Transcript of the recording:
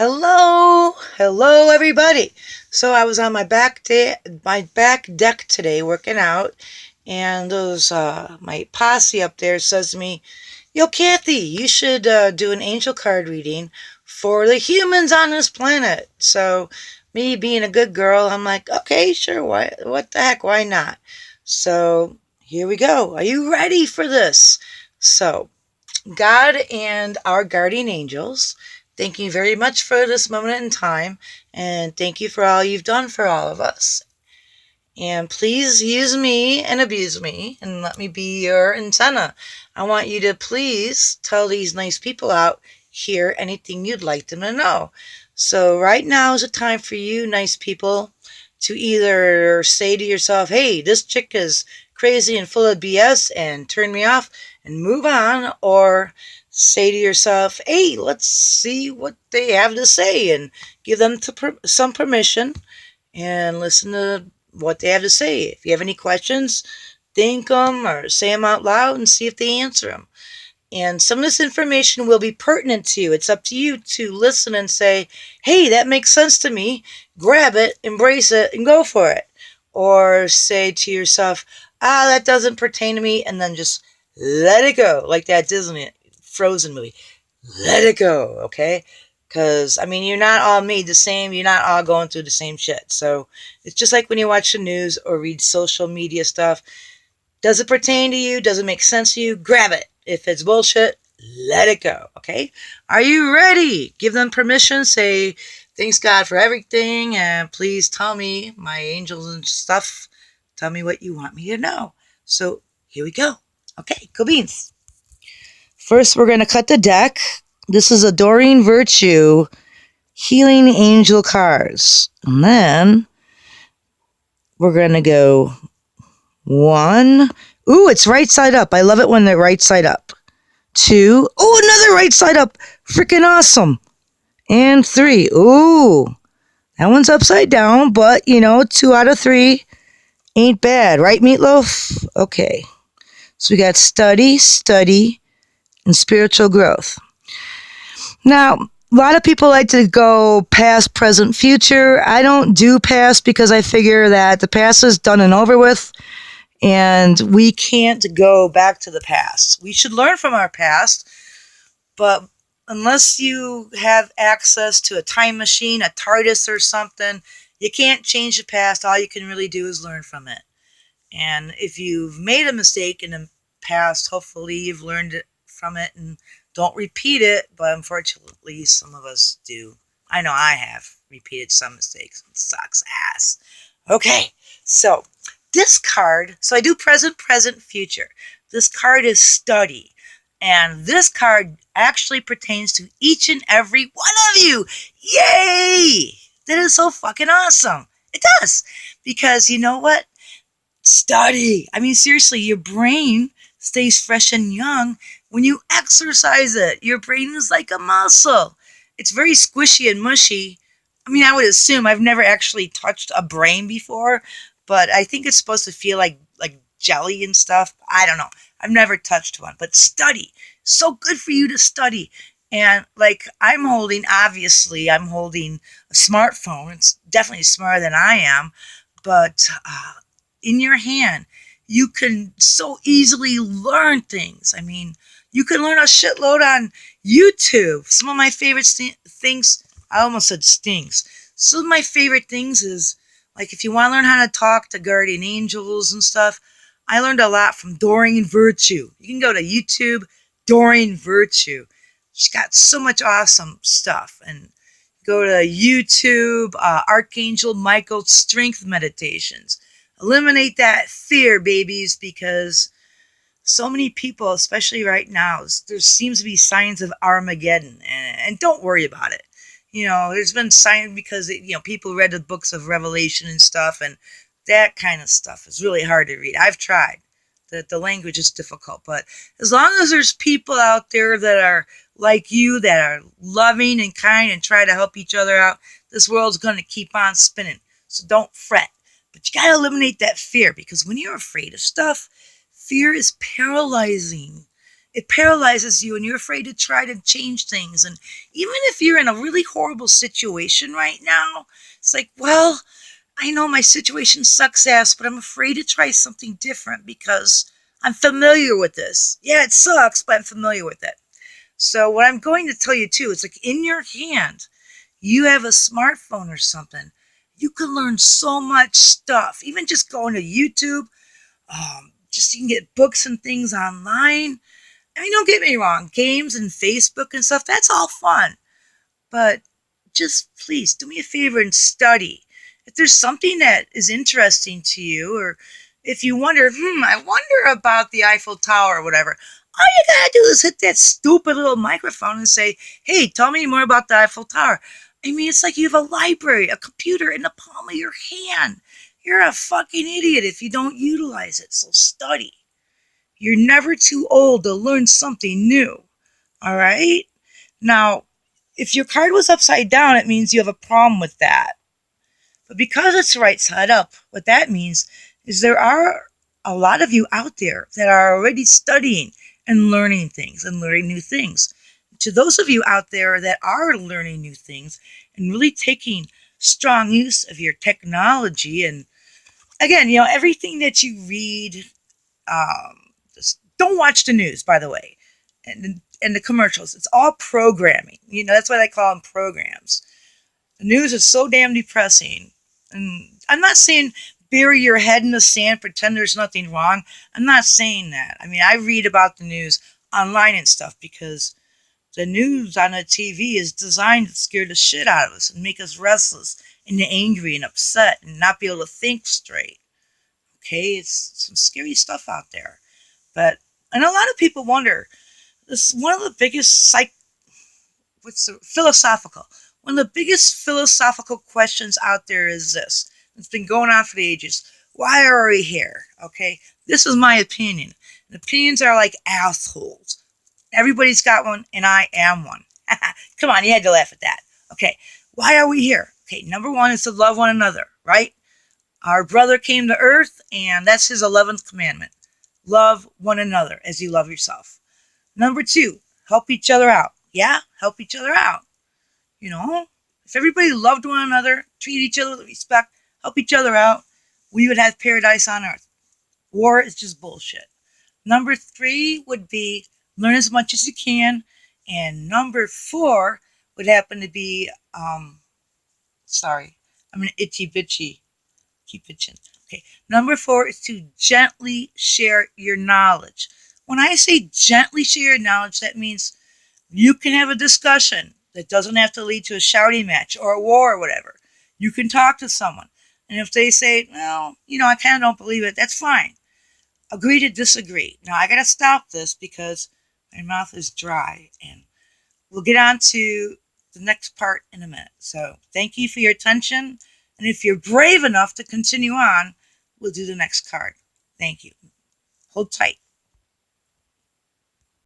Hello, everybody. So I was on my back deck today working out, and those my posse up there says to me, "Yo, Kathy, you should do an angel card reading for the humans on this planet." So me being a good girl, I'm like, "Okay, sure. Why? What the heck? Why not?" So here we go. Are you ready for this? So God and our guardian angels, thank you very much for this moment in time, and thank you for all you've done for all of us. And please use me and abuse me, and let me be your antenna. I want you to please tell these nice people out here anything you'd like them to know. So right now is a time for you, nice people, to either say to yourself, "Hey, this chick is crazy and full of BS," and turn me off and move on, or say to yourself, "Hey, let's see what they have to say," and give them some permission and listen to what they have to say. If you have any questions, think them or say them out loud and see if they answer them. And some of this information will be pertinent to you. It's up to you to listen and say, "Hey, that makes sense to me." Grab it, embrace it, and go for it. Or say to yourself, "That doesn't pertain to me," and then just let it go, like that Disney Frozen movie. Let it go, okay? Because, I mean, you're not all made the same. You're not all going through the same shit. So it's just like when you watch the news or read social media stuff. Does it pertain to you? Does it make sense to you? Grab it. If it's bullshit, let it go, okay? Are you ready? Give them permission. Say, "Thanks God for everything, and please tell me, my angels and stuff, tell me what you want me to know." So here we go. Okay, cool beans. First, we're going to cut the deck. This is a Doreen Virtue Healing Angel cards. And then we're going to go one. Ooh, it's right side up. I love it when they're right side up. Two. Oh, another right side up. Freaking awesome. And three. Ooh, that one's upside down, but 2 out of 3 ain't bad, right, Meatloaf? Okay. So we got study, and spiritual growth. Now, a lot of people like to go past, present, future. I don't do past because I figure that the past is done and over with, and we can't go back to the past. We should learn from our past, but unless you have access to a time machine, a TARDIS or something, you can't change the past. All you can really do is learn from it. And if you've made a mistake in the past, hopefully you've learned it from it and don't repeat it. But unfortunately, some of us do. I know I have repeated some mistakes. It sucks ass. Okay, so this card, so I do present, future. This card is study. And this card actually pertains to each and every one of you. Yay! That is so fucking awesome. It does. Because you know what? Study. I mean, seriously, your brain stays fresh and young when you exercise it. Your brain is like a muscle. It's very squishy and mushy. I mean, I would assume I've never actually touched a brain before, but I think it's supposed to feel like jelly and stuff. I don't know. I've never touched one, but study. So good for you to study. And like obviously, I'm holding a smartphone. It's definitely smarter than I am, but in your hand, you can so easily learn things. I mean, you can learn a shitload on YouTube. Some of my favorite things, I almost said stings. Some of my favorite things is, like, if you want to learn how to talk to guardian angels and stuff, I learned a lot from Doreen Virtue. You can go to YouTube, Doreen Virtue. She's got so much awesome stuff. And go to YouTube, Archangel Michael Strength Meditations. Eliminate that fear, babies, because so many people, especially right now, there seems to be signs of Armageddon, and don't worry about it. There's been signs because people read the books of Revelation and stuff, and that kind of stuff is really hard to read. I've tried. The language is difficult, but as long as there's people out there that are like you, that are loving and kind and try to help each other out, this world's going to keep on spinning. So don't fret. But you got to eliminate that fear, because when you're afraid of stuff, fear is paralyzing. it paralyzes you and you're afraid to try to change things. And even if you're in a really horrible situation right now, it's like, well, I know my situation sucks ass, but I'm afraid to try something different because I'm familiar with this. Yeah, it sucks, but I'm familiar with it. So what I'm going to tell you too is like in your hand, you have a smartphone or something. You can learn so much stuff. Even just going to YouTube, just you can get books and things online. I mean, don't get me wrong, games and Facebook and stuff, that's all fun. But just please do me a favor and study. If there's something that is interesting to you, or if you wonder, I wonder about the Eiffel Tower or whatever, all you gotta do is hit that stupid little microphone and say, hey, tell me more about the Eiffel Tower. I mean, it's like you have a library, a computer in the palm of your hand. You're a fucking idiot if you don't utilize it, so study. You're never too old to learn something new. All right? Now, if your card was upside down, it means you have a problem with that. But because it's right side up, what that means is there are a lot of you out there that are already studying and learning things and learning new things. To those of you out there that are learning new things and really taking strong use of your technology, and again, everything that you read, just don't watch the news, by the way, and the commercials. It's all programming. That's why they call them programs. The news is so damn depressing. And I'm not saying bury your head in the sand, pretend there's nothing wrong. I'm not saying that. I mean, I read about the news online and stuff because the news on the TV is designed to scare the shit out of us and make us restless and angry and upset and not be able to think straight. Okay, it's some scary stuff out there. And a lot of people wonder, this is one of the biggest philosophical. One of the biggest philosophical questions out there is this. It's been going on for the ages. Why are we here? Okay, this is my opinion. And opinions are like assholes. Everybody's got one, and I am one. Come on, you had to laugh at that. Okay, why are we here? Okay, number one is to love one another, right? Our brother came to earth, and that's his 11th commandment. Love one another as you love yourself. Number two, help each other out. Yeah, help each other out. If everybody loved one another, treated each other with respect, help each other out, we would have paradise on earth. War is just bullshit. Number three would be learn as much as you can. And number four would happen to be, sorry, I'm an itchy bitchy. Keep itching. Okay. Number four is to gently share your knowledge. When I say gently share your knowledge, that means you can have a discussion that doesn't have to lead to a shouting match or a war or whatever. You can talk to someone. And if they say, well, I kind of don't believe it, that's fine. Agree to disagree. Now, I got to stop this because my mouth is dry. And we'll get on to the next part in a minute. So thank you for your attention. And if you're brave enough to continue on, we'll do the next card. Thank you. Hold tight.